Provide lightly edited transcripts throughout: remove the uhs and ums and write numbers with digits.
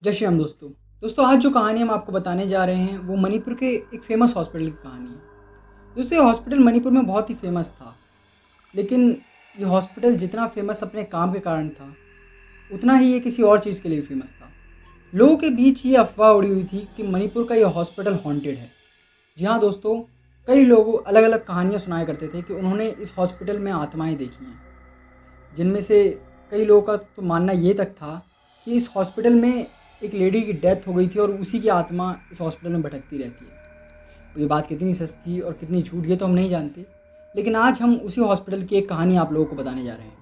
जय श्री राम दोस्तों। आज जो कहानी हम आपको बताने जा रहे हैं वो मणिपुर के एक फेमस हॉस्पिटल की कहानी है। ये हॉस्पिटल मणिपुर में बहुत ही फेमस था, लेकिन ये हॉस्पिटल जितना फेमस अपने काम के कारण था, उतना ही ये किसी और चीज़ के लिए फेमस था। लोगों के बीच ये अफवाह उड़ी हुई थी कि मणिपुर का ये हॉस्पिटल हॉन्टेड है। जी हाँ दोस्तों, कई लोग अलग अलग कहानियाँ सुनाया करते थे कि उन्होंने इस हॉस्पिटल में आत्माएं देखी हैं, जिनमें से कई लोगों का तो मानना ये तक था कि इस हॉस्पिटल में एक लेडी की डेथ हो गई थी और उसी की आत्मा इस हॉस्पिटल में भटकती रहती है। तो ये बात कितनी सच थी और कितनी झूठ ये तो हम नहीं जानते, लेकिन आज हम उसी हॉस्पिटल की एक कहानी आप लोगों को बताने जा रहे हैं।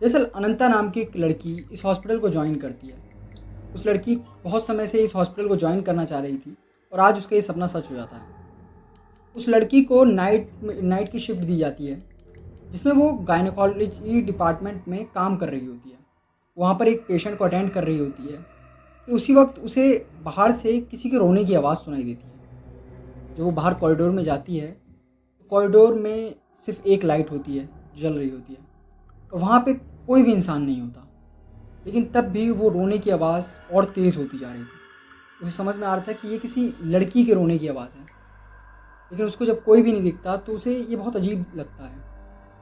दरअसल अनंता नाम की एक लड़की इस हॉस्पिटल को ज्वाइन करती है। उस लड़की बहुत समय से इस हॉस्पिटल को ज्वाइन करना चाह रही थी और आज उसका ये सपना सच हो जाता है। उस लड़की को नाइट की शिफ्ट दी जाती है, जिसमें वो गायनेकोलॉजी डिपार्टमेंट में काम कर रही होती है। वहाँ पर एक पेशेंट को अटेंड कर रही होती है कि उसी वक्त उसे बाहर से किसी के रोने की आवाज़ सुनाई देती है। जब वो बाहर कॉरिडोर में जाती है तो कॉरिडोर में सिर्फ एक लाइट होती है जो जल रही होती है और वहाँ पे कोई भी इंसान नहीं होता, लेकिन तब भी वो रोने की आवाज़ और तेज़ होती जा रही थी। उसे समझ में आ रहा था कि ये किसी लड़की के रोने की आवाज़ है, लेकिन उसको जब कोई भी नहीं दिखता तो उसे ये बहुत अजीब लगता है।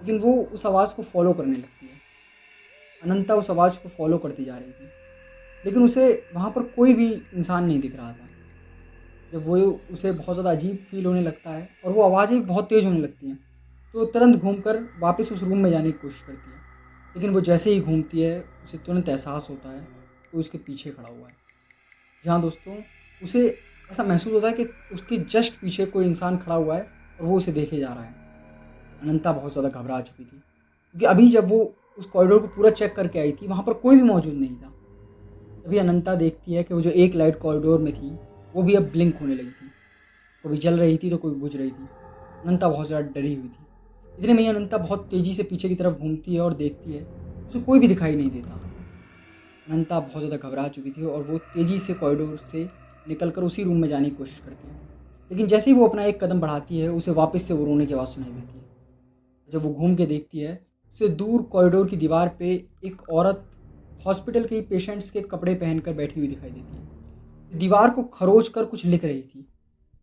लेकिन वो उस आवाज़ को फॉलो करने लगती है। अनंता उस आवाज़ को फॉलो करती जा रही थी, लेकिन उसे वहाँ पर कोई भी इंसान नहीं दिख रहा था। जब वो उसे बहुत ज़्यादा अजीब फील होने लगता है और वो आवाज़ें बहुत तेज़ होने लगती हैं, तो तुरंत घूमकर वापस उस रूम में जाने की कोशिश करती है। लेकिन वो जैसे ही घूमती है उसे तुरंत एहसास होता है कि उसके पीछे खड़ा हुआ है। जहाँ दोस्तों, उसे ऐसा महसूस होता है कि उसके जस्ट पीछे कोई इंसान खड़ा हुआ है और वो उसे देखे जा रहा है। अनंता बहुत ज़्यादा घबरा चुकी थी, क्योंकि अभी जब वो उस कॉरिडोर को पूरा चेक करके आई थी वहाँ पर कोई भी मौजूद नहीं था। तभी अनंता देखती है कि वो जो एक लाइट कॉरिडोर में थी वो भी अब ब्लिंक होने लगी थी। कभी जल रही थी तो कभी बुझ रही थी। अनंता बहुत ज़्यादा डरी हुई थी। इतने में ही अनंता बहुत तेज़ी से पीछे की तरफ घूमती है और देखती है, उसे कोई भी दिखाई नहीं देता। अनंता बहुत ज़्यादा घबरा चुकी थी और वो तेज़ी से कॉरिडोर से निकलकर उसी रूम में जाने की कोशिश करती है। लेकिन जैसे ही वो अपना एक कदम बढ़ाती है उसे वापस से वो रोने की आवाज़ सुनाई देती है। जब वो घूम के देखती है, उसे दूर कॉरिडोर की दीवार पे एक औरत हॉस्पिटल के पेशेंट्स के कपड़े पहनकर बैठी हुई दिखाई देती है। दीवार को खरोच कर कुछ लिख रही थी।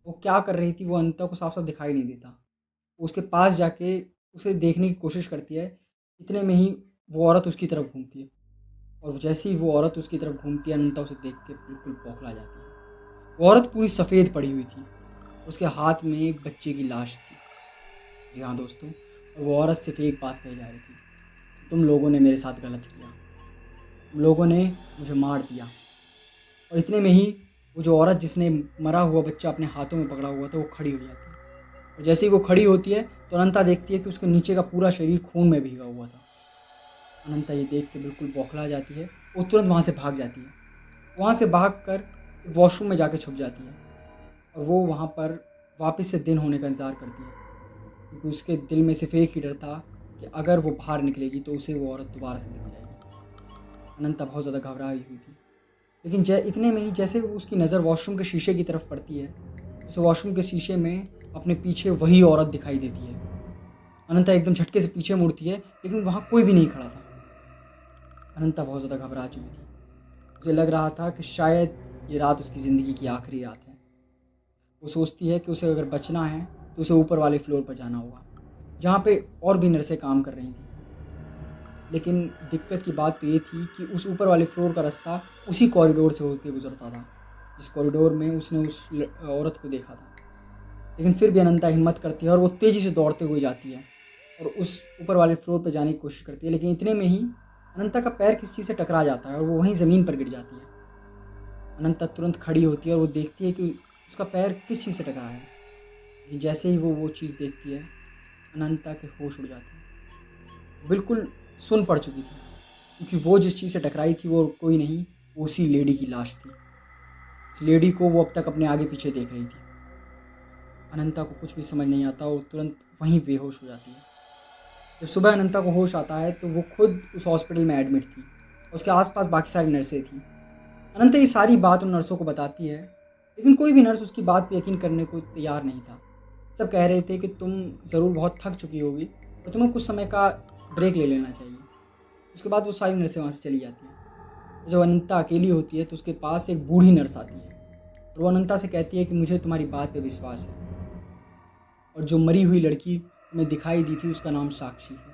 वो क्या कर रही थी वो अनंता को साफ साफ दिखाई नहीं देता। वो उसके पास जाके उसे देखने की कोशिश करती है। इतने में ही वो औरत उसकी तरफ घूमती है और जैसे ही वो औरत उसकी तरफ घूमती है, अनंता उसे देख के बिल्कुल बौखला जाती है। वो औरत पूरी सफ़ेद पड़ी हुई थी। उसके हाथ में एक बच्चे की लाश थी। जी हाँ दोस्तों, और वो औरत सिर्फ एक बात कही जा रही थी, तुम लोगों ने मेरे साथ गलत किया, तुम लोगों ने मुझे मार दिया। और इतने में ही वो जो औरत जिसने मरा हुआ बच्चा अपने हाथों में पकड़ा हुआ था वो खड़ी हो जाती है। और जैसे ही वो खड़ी होती है तो अनंता देखती है कि उसके नीचे का पूरा शरीर खून में भीगा हुआ था। अनंता ये देख के बिल्कुल बौखला जाती है। वो तुरंत वहाँ से भाग जाती है। वहाँ से भाग कर एक वॉशरूम में जाके छुप जाती है और वो वहाँ पर वापस से दिन होने का इंतज़ार करती है, क्योंकि उसके दिल में सिर्फ एक ही डर था कि अगर वो बाहर निकलेगी तो उसे वो औरत दोबारा से दिख जाएगी। अनंता बहुत ज़्यादा घबराई हुई थी, लेकिन इतने में ही जैसे उसकी नज़र वॉशरूम के शीशे की तरफ पड़ती है, उसे वॉशरूम के शीशे में अपने पीछे वही औरत दिखाई देती है। अनंता एकदम झटके से पीछे मुड़ती है, लेकिन वहाँ कोई भी नहीं खड़ा था। अनंता बहुत ज़्यादा घबरा चुकी थी। उसे लग रहा था कि शायद ये रात उसकी ज़िंदगी की आखिरी रात है। वो सोचती है कि उसे अगर बचना है तो उसे ऊपर वाले फ्लोर पर जाना होगा, जहाँ पे और भी नर्सें काम कर रही थी। लेकिन दिक्कत की बात तो ये थी कि उस ऊपर वाले फ्लोर का रास्ता उसी कॉरिडोर से होकर गुजरता था जिस कॉरिडोर में उसने उस औरत को देखा था। लेकिन फिर भी अनंता हिम्मत करती है और वो तेज़ी से दौड़ते हुए जाती है और उस ऊपर वाले फ्लोर पर जाने की कोशिश करती है। लेकिन इतने में ही अनंता का पैर किसी चीज़ से टकरा जाता है और वो वहीं ज़मीन पर गिर जाती है। अनंता तुरंत खड़ी होती है और वो देखती है कि उसका पैर किस चीज़ से टकरा है। लेकिन जैसे ही वो चीज़ देखती है, अनंता के होश उड़ जाते हैं। बिल्कुल सुन पड़ चुकी थी, क्योंकि वो जिस चीज़ से टकराई थी वो कोई नहीं, वो उसी लेडी की लाश थी। उस लेडी को वो अब तक अपने आगे पीछे देख रही थी। अनंता को कुछ भी समझ नहीं आता, वो तुरंत वहीं बेहोश हो जाती है। जब सुबह अनंता को होश आता है तो वो खुद उस हॉस्पिटल में एडमिट थी। उसके आसपास बाकी सारी नर्सें थी। अनंता ये सारी बात उन नर्सों को बताती है, लेकिन कोई भी नर्स उसकी बात पे यकीन करने को तैयार नहीं था। सब कह रहे थे कि तुम ज़रूर बहुत थक चुकी होगी और तुम्हें कुछ समय का ब्रेक ले लेना चाहिए। उसके बाद वो सारी नर्सें वहाँ से चली जाती हैं। जब अनंता अकेली होती है तो उसके पास एक बूढ़ी नर्स आती है और वो अनंता से कहती है कि मुझे तुम्हारी बात पे विश्वास है और जो मरी हुई लड़की तुम्हें दिखाई दी थी उसका नाम साक्षी है।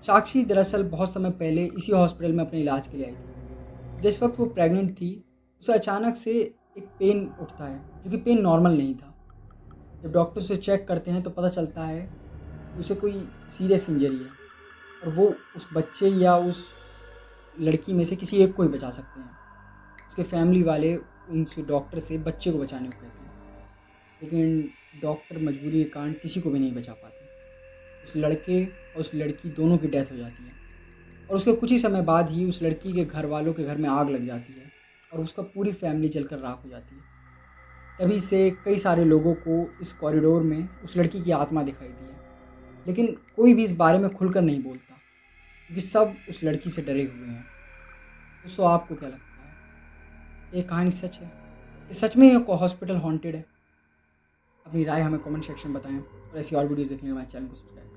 साक्षी दरअसल बहुत समय पहले इसी हॉस्पिटल में अपने इलाज के लिए आई थी। जिस वक्त वो प्रेग्नेंट थी उसे अचानक से एक पेन उठता है जो कि पेन नॉर्मल नहीं था। जब डॉक्टर उसे चेक करते हैं तो पता चलता है कि उसे कोई सीरियस इंजरी है और वो उस बच्चे या उस लड़की में से किसी एक को ही बचा सकते हैं। उसके फैमिली वाले उनसे डॉक्टर से बच्चे को बचाने को कहते हैं, लेकिन डॉक्टर मजबूरी के कारण किसी को भी नहीं बचा पाते। उस लड़के और उस लड़की दोनों की डेथ हो जाती है और उसके कुछ ही समय बाद ही उस लड़की के घर वालों के घर में आग लग जाती है और उसका पूरी फैमिली जलकर राख हो जाती है। तभी से कई सारे लोगों को इस कॉरिडोर में उस लड़की की आत्मा दिखाई दी है, लेकिन कोई भी इस बारे में खुलकर नहीं बोलता क्योंकि सब उस लड़की से डरे हुए हैं। दोस्तों आपको क्या लगता है, ये कहानी सच है? ये सच में ये हॉस्पिटल हॉन्टेड है? अपनी राय हमें कमेंट सेक्शन में बताएं और ऐसी और वीडियोज़ देखने के लिए हमारे चैनल को सब्सक्राइब